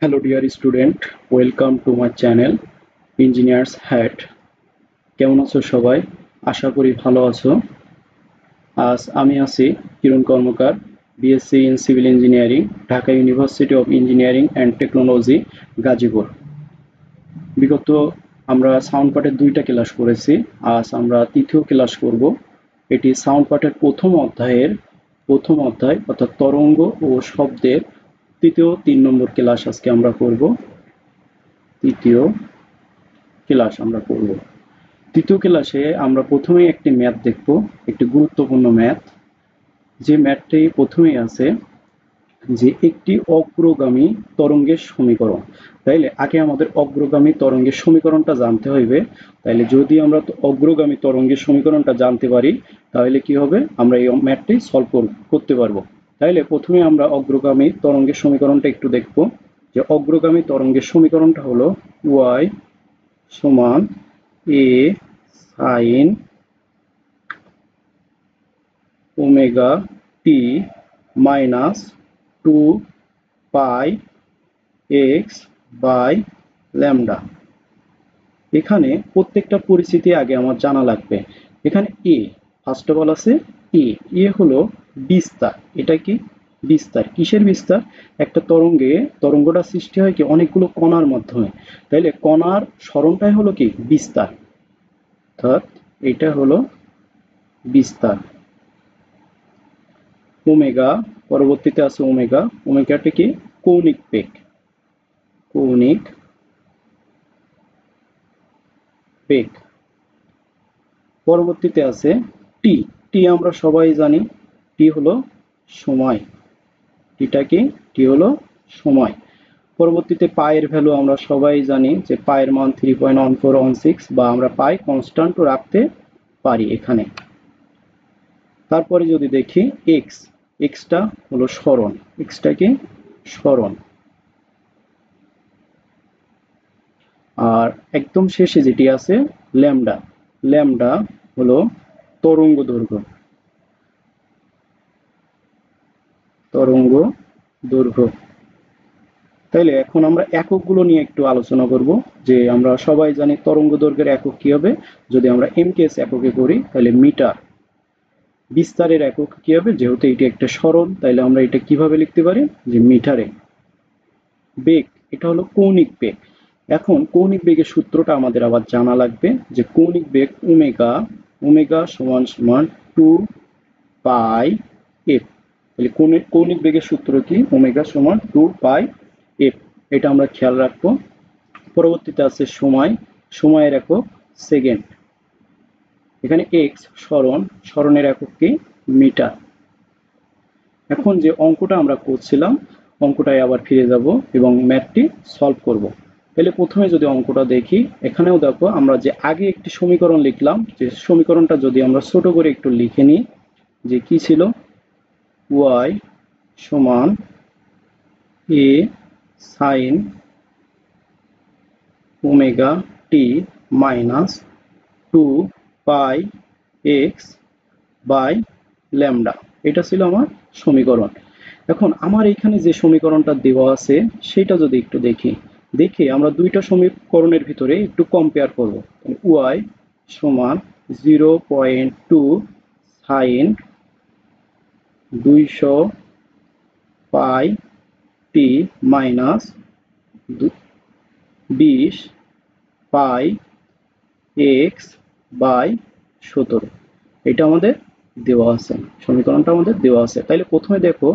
Hello dear student, welcome to my channel Engineers Hat. কেমন আছো সবাই? আশা করি ভালো আছো। আজ আমি আছি Kiran Karmakar, BSc in civil engineering, Dhaka university of engineering and technology, Gazipur. বিগত আমরা সাউন্ড পার্টের 2টা ক্লাস করেছি। আজ আমরা তৃতীয় ক্লাস করব। এটি সাউন্ড পার্টের প্রথম অধ্যায় অর্থাৎ তরঙ্গ ও শব্দের তৃতীয় 3 নম্বর ক্লাস আজকে আমরা করব। তৃতীয় ক্লাসে আমরা প্রথমেই একটি ম্যাথ দেখব, একটি গুরুত্বপূর্ণ ম্যাথ। যে ম্যাথটি প্রথমেই আছে যে একটি অগ্রগামী তরঙ্গের সমীকরণ। তাইলে আগে আমাদের অগ্রগামী তরঙ্গের সমীকরণটা জানতে হইবে। তাইলে যদি আমরা অগ্রগামী তরঙ্গের সমীকরণটা জানতে পারি তাহলে কি হবে, আমরা এই ম্যাথটি সলভ করতে পারবো। তাইলে প্রথমে আমরা অগ্রগামী তরঙ্গের সমীকরণটা একটু দেখব। যে অগ্রগামী তরঙ্গের সমীকরণটা হলো y সমান a sin omega T minus 2 pi X by lambda. এখানে প্রত্যেকটা পরিস্থিতি আগে আমার জানা লাগবে। এখানে এ ফার্স্ট অফ অল আছে এ হলো বিস্তার। এটা কি বিস্তার? কিসের বিস্তার? একটা তরঙ্গটা সৃষ্টি হয় কি অনেকগুলো কণার মাধ্যমে। তাইলে কণার সরণটাই হলো কি বিস্তার, অর্থাৎ এটা হলো বিস্তার। ওমেগা, পরবর্তীতে আছে ওমেগাটা কি কৌণিক বেগ। পরবর্তীতে আছে টি। টি আমরা সবাই জানি, টি হলো সময়। টি হলো সময়। পরবর্তীতে পায়ের ভ্যালু আমরা সবাই জানি যে পায়ের মান 3.1416, বা আমরা পাই কনস্ট্যান্ট রাখতে পারি এখানে। তারপরে যদি দেখি এক্সটা হলো সরণ। এক্সটা কি সরণ। আর একদম শেষে যেটি আছে ল্যামডা হলো তরঙ্গ দৈর্ঘ্য। তাইলে এখন আমরা এককগুলো নিয়ে একটু আলোচনা করব। যে আমরা সবাই জানি তরঙ্গ দৈর্ঘ্যের একক কি হবে, যদি আমরা এমকেএস এককে করি তাহলে মিটার। বিস্তারের একক কি হবে, যেহেতু এটি একটা সরণ তাইলে আমরা এটা কিভাবে লিখতে পারি যে মিটারে। বেগ, এটা হলো কৌণিক বেগ। এখন কৌণিক বেগের সূত্রটা আমাদের আবার জানা লাগবে, যে কৌণিক বেগ ওমেগা সমান সমান 2 পাই এফ। তাহলে কৌণিক বেগের সূত্র কি? ওমেগা সমান 2 পাই এফ। এটা আমরা খেয়াল রাখবো। পরবর্তীতে আছে সময়ের একক সেকেন্ড। এখানে এক্স সরণের একক কি মিটার। এখন যে অঙ্কটা আমরা করছিলাম, অঙ্কটায় আবার ফিরে যাব এবং ম্যাথটি সলভ করব। তাহলে প্রথমে যদি অঙ্কটা দেখি, এখানেও দেখো আমরা যে আগে একটি সমীকরণ লিখলাম, যে সমীকরণটা যদি আমরা ছোট করে একটু লিখে নিই, যে কি ছিল, y সমান a sin omega T minus 2 pi X by lambda. এটা ছিল আমার সমীকরণ। এখন আমার এখানে যে সমীকরণটা দেওয়া আছে সেটা যদি একটু দেখি আমরা দুইটা সমীকরণের ভিতরে একটু কম্পেয়ার করব। y সমান 0.2 sine 200 pi T minus 20 pi X by 17। এটা আমাদের দেওয়া আছে, সমীকরণটা আমাদের দেওয়া আছে। তাইলে প্রথমে দেখো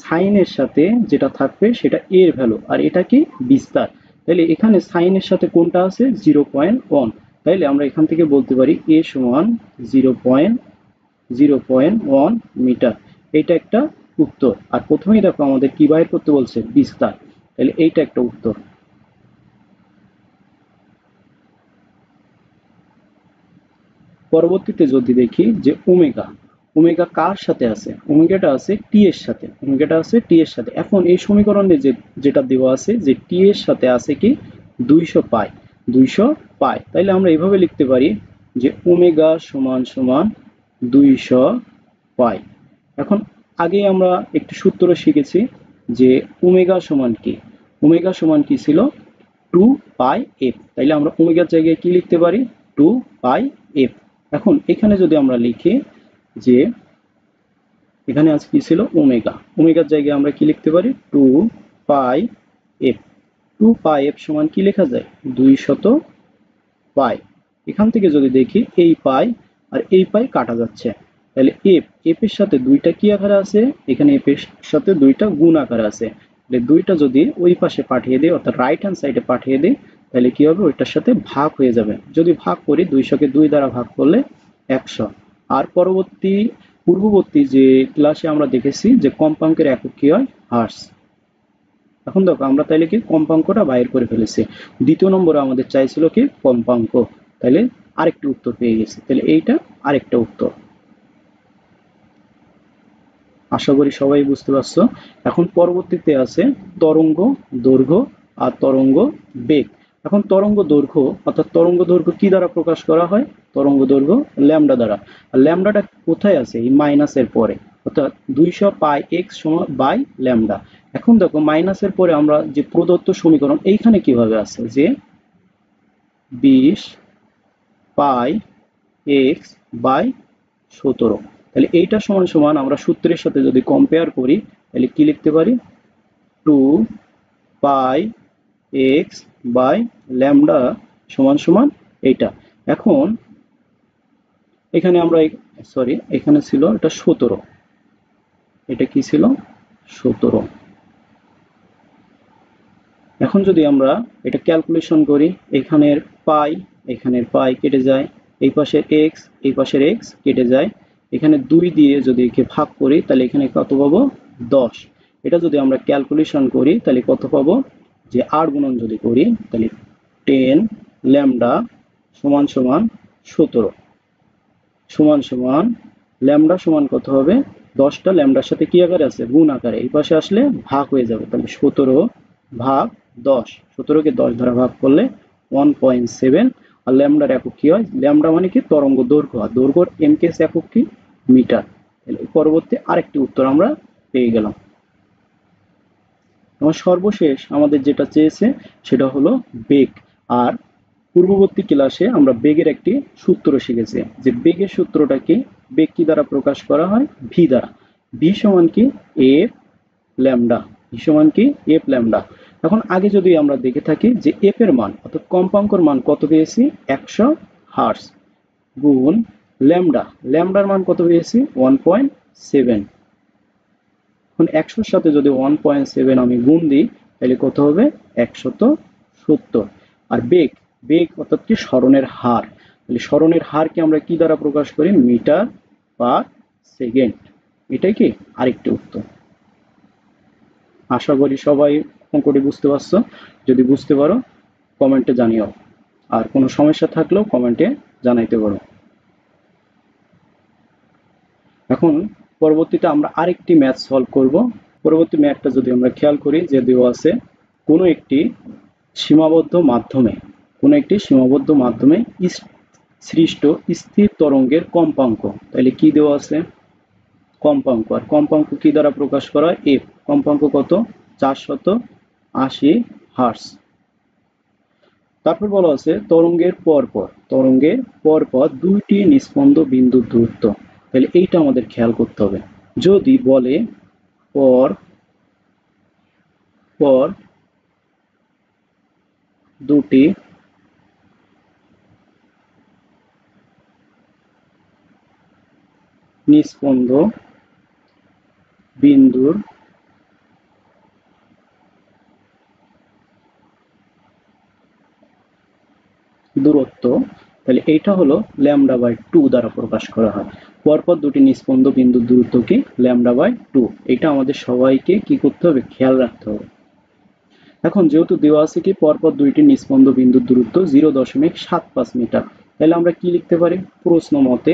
সাইনের সাথে যেটা থাকবে সেটা এর ভ্যালু, আর এটা কি বিস্তার। তাইলে এখানে সাইনের সাথে কোনটা আছে 0.1। তাইলে আমরা এখান থেকে বলতে পারি এ সমান 0.1 মিটার। এটা একটা উত্তর। আর প্রথমেই দেখো আমাদের কি বাইর করতে বলছে, বিস্তার। তাহলে এইটা একটা উত্তর। পরবর্তীতে যদি দেখি যে ওমেগা কার সাথে আছে, ওমেগাটা আছে টি এর সাথে। এখন এই সমীকরণে যেটা দেওয়া আছে যে টি এর সাথে আছে কি 200 পাই। তাইলে আমরা এইভাবে লিখতে পারি যে ওমেগা সমান সমান 200 পাই। এখন আগে আমরা একটি সূত্র শিখেছি যে ওমেগা সমান কি, ওমেগা সমান কি ছিল 2πf, তাইলে আমরা ওমেগার জায়গায় কি লিখতে পারি 2πf। এখন এখানে যদি আমরা লিখি যে এখানে আজ কি ছিল ওমেগা, ওমেগার জায়গায় আমরা কি লিখতে পারি 2πf। 2πf সমান কি লেখা যায় 200 পাই। এখান থেকে যদি দেখি এই পাই আর এই পাই কাটা যাচ্ছে, তাহলে এফ এর সাথে দুইটা কি আকারে আছে, এখানে এফ এর সাথে দুইটা গুণ আকারে আছে, তাহলে দুইটা যদি ওই পাশে পাঠিয়ে দিই অর্থাৎ রাইট হ্যান্ড সাইডে পাঠিয়ে দিই তাহলে কি হবে ওইটার সাথে ভাগ হয়ে যাবে। যদি ভাগ করি 200 কে 2 দ্বারা ভাগ করলে 100। আর পূর্ববর্তী যে ক্লাসে আমরা দেখেছি যে কম্পাঙ্কের একক কি হয় হার্স। এখন দেখো আমরা তাইলে কি কম্পাঙ্কটা বাইর করে ফেলেছি। দ্বিতীয় নম্বরে আমাদের চাইছিল কি কম্পাঙ্ক, তাহলে আরেকটি উত্তর পেয়ে গেছি। তাহলে এইটা আরেকটা উত্তর। আশা করি সবাই বুঝতে পারছো। এখন পরবর্তীতে আছে তরঙ্গ দৈর্ঘ্য আর তরঙ্গ বেগ। এখন তরঙ্গ দৈর্ঘ্য অর্থাৎ তরঙ্গ দৈর্ঘ্য কি দ্বারা প্রকাশ করা হয়, তরঙ্গ দৈর্ঘ্য ল্যামডা দ্বারা। আর ল্যামডাটা কোথায় আছে এই মাইনাসের পরে, অর্থাৎ 200 পাই এক্স সমান বাই ল্যামডা। এখন দেখো মাইনাসের পরে আমরা যে প্রদত্ত সমীকরণ এইখানে কিভাবে আছে যে 20 পাই এক্স বাই 17, তাহলে এইটা সমান সমান আমরা সূত্রের সাথে যদি কম্পেয়ার করি তাহলে কি লিখতে পারি 2 পাই এক্স বাই ল্যামডা সমান সমান এইটা। এখন এখানে আমরা সরি এখানে ছিল এটা 17, এটা কি ছিল 17। এখন যদি আমরা এটা ক্যালকুলেশন করি এখানের পাই কেটে যায়, এই পাশের এক্স এই পাশের এক্স কেটে যায়, এখানে 2 দিয়ে যদি একে ভাগ করি তাহলে এখানে কত পাবো 10। এটা যদি আমরা ক্যালকুলেশন করি তাহলে কত পাবো যে 8 গুণন যদি করি তাহলে 10 ল্যামডা সমান সমান 17 সমান সমান ল্যামডা সমান কত হবে 10টা ল্যামডার সাথে কি আকারে আছে গুণ আকারে, এই পাশে আসলে ভাগ হয়ে যাবে, তাহলে 17 ভাগ 10, 17কে 10 দ্বারা ভাগ করলে 1.7। আর ল্যামডার একক কি হয়, ল্যামডা মানে কি তরঙ্গ দৈর্ঘ্য, আর দৈর্ঘ্যর এমকেএস একক কি মিটার। তাহলে পরবর্তী আরেকটি উত্তর আমরা পেয়ে গেলাম। এবং সর্বশেষ আমাদের যেটা চেয়েছে সেটা হলো বেগ। আর পূর্ববর্তী ক্লাসে আমরা বেগের একটি সূত্র শিখেছি যে বেগের সূত্রটা কি, বেগ কি দ্বারা প্রকাশ করা হয় ভি দ্বারা। ভি সমান কি এফ ল্যামডা, ভি সমান কি এফ ল্যামডা। এখন আগে যদি আমরা দেখে থাকি যে এফ এর মান অর্থাৎ কম্পাঙ্কর মান কত পেয়েছি 100 হার্টজ গুণ ল্যামডা, ল্যামডার মান কত পেয়েছি 1.7। এখন 100-র সাথে যদি 1.7 আমি গুণ দিই তাহলে কত হবে 170। আর বেগ, বেগ অর্থাৎ কি স্মরণের হার, তাহলে স্মরণের হারকে আমরা কি দ্বারা প্রকাশ করি মিটার পার সেকেন্ড। এটাই কি আরেকটি উত্তর। আশা করি সবাই অঙ্কটি বুঝতে পারছো। যদি বুঝতে পারো কমেন্টে জানিও, আর কোনো সমস্যা থাকলেও কমেন্টে জানাইতে পারো। এখন পরবর্তীতে আমরা আরেকটি ম্যাথ সলভ করব। পরবর্তী ম্যাথটা যদি আমরা খেয়াল করি যে দেওয়া আছে কোনো একটি সীমাবদ্ধ মাধ্যমে সৃষ্ট স্থির তরঙ্গের কম্পাঙ্ক, তাহলে কি দেওয়া আছে কম্পাঙ্ক। আর কম্পাঙ্ক কি দ্বারা প্রকাশ করা হয় এফ, কম্পাঙ্ক কত 480 হার্টজ। তারপর বলা আছে তরঙ্গের পরপর দুইটি নিস্পন্দ বিন্দুর দূরত্ব, তাহলে এইটা আমাদের খেয়াল করতে হবে। যদি বলে পর দুটি নিস্পন্দ বিন্দুর দূরত্ব, তাহলে এইটা হলো ল্যামডা বাই 2 দ্বারা প্রকাশ করা হয়। পরপর দুটি নিস্পন্দ বিন্দুর দূরত্ব কি ল্যামডা বাই 2, এটা আমাদের সবাইকে কি করতে হবে খেয়াল রাখতে হবে। এখন যেহেতু দেওয়া আছে কি পরপর দুইটি নিস্পন্দ বিন্দুর দূরত্ব 0.75 মিটার, তাহলে আমরা কি লিখতে পারি প্রশ্ন মতে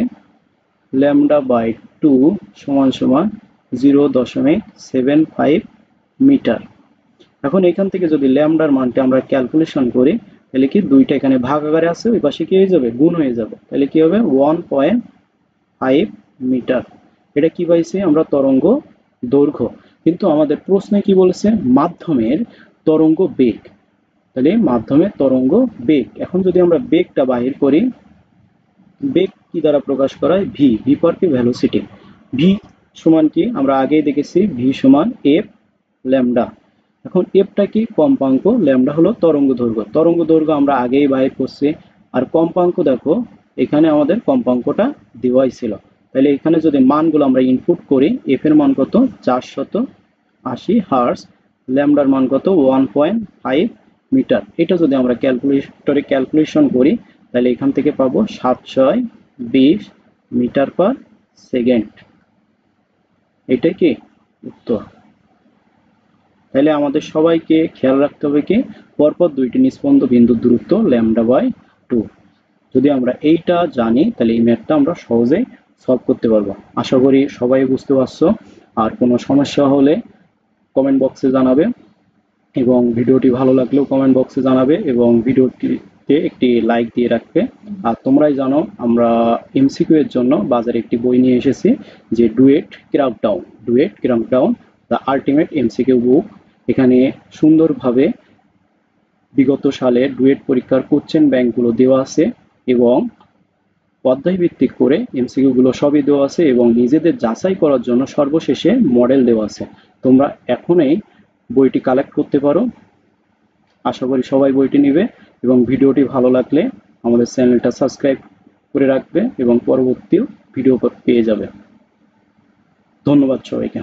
ল্যামডা বাই 2 সমান সমান 0.75 মিটার। এখন এখান থেকে যদি ল্যামডার মানটা আমরা ক্যালকুলেশন করি তাহলে কি দুইটা এখানে ভাগ আকারে আছে ওই পাশে কি হয়ে যাবে গুণ হয়ে যাবে, তাহলে কি হবে 1.5 মিটার। এটা কি পাইছি আমরা তরঙ্গ দৈর্ঘ্য। কিন্তু আমাদের প্রশ্নে কি বলেছে মাধ্যমের তরঙ্গ বেগ, তাহলে মাধ্যমে তরঙ্গ বেগ। এখন যদি আমরা বেগটা বাহির করি, বেগ কি দ্বারা প্রকাশ করা হয়? ভি, ভি ফর কি? ভেলোসিটি। ভি সমান কি? আমরা আগেই দেখেছি ভি সমান এফ ল্যামডা। এখন এফটা কি? কম্পাঙ্ক, ল্যামডা হলো তরঙ্গ দৈর্ঘ্য। তরঙ্গ দৈর্ঘ্য আমরা আগেই বাহির করছি। আর কম্পাঙ্ক দেখো, এখানে আমাদের কম্পাঙ্কটা দেওয়াই ছিল। তাহলে এখানে যদি মানগুলো আমরা ইনপুট করি, এফ এর মান কত? 480 হার্জ, ল্যামডার মান কত? 1.5 মিটার। এটা যদি আমরা ক্যালকুলেটরে ক্যালকুলেশন করি, তাহলে এখান থেকে পাবো 720 মিটার পার সেকেন্ড। এটাই কি উত্তর? তাহলে আমাদের সবাইকে খেয়াল রাখতে হবে কি, পরপর দুইটি নিস্পন্দ বিন্দুর দূরত্ব λ/2। যদি আমরা এইটা জানি, তাহলে এই ম্যাথটা আমরা সহজেই সলভ করতে পারবো। আশা করি সবাই বুঝতে পারছো। আর কোনো সমস্যা হলে কমেন্ট বক্সে জানাবে, এবং ভিডিওটি ভালো লাগলেও কমেন্ট বক্সে জানাবে, এবং ভিডিওটিতে একটি লাইক দিয়ে রাখবে। আর তোমরাই জানো, আমরা এমসিকিউ এর জন্য বাজারে একটি বই নিয়ে এসেছি, যে DUET crackdown the ultimate MCQ book. এখানে সুন্দরভাবে বিগত সালে ডুয়েট পরীক্ষার কোশ্চেন ব্যাংকগুলো দেওয়া আছে, এবং অধ্যায় ভিত্তিক করে এমসিকিউ গুলো সবই দেওয়া আছে, এবং নিজেদের যাচাই করার জন্য সর্বশেষে মডেল দেওয়া আছে। তোমরা এখনই বইটি কালেক্ট করতে পারো। আশা করি সবাই বইটি নেবে, এবং ভিডিওটি ভালো লাগলে আমাদের চ্যানেলটা সাবস্ক্রাইব করে রাখবে, এবং পরবর্তী ভিডিও পেয়ে যাবে। ধন্যবাদ সবাইকে।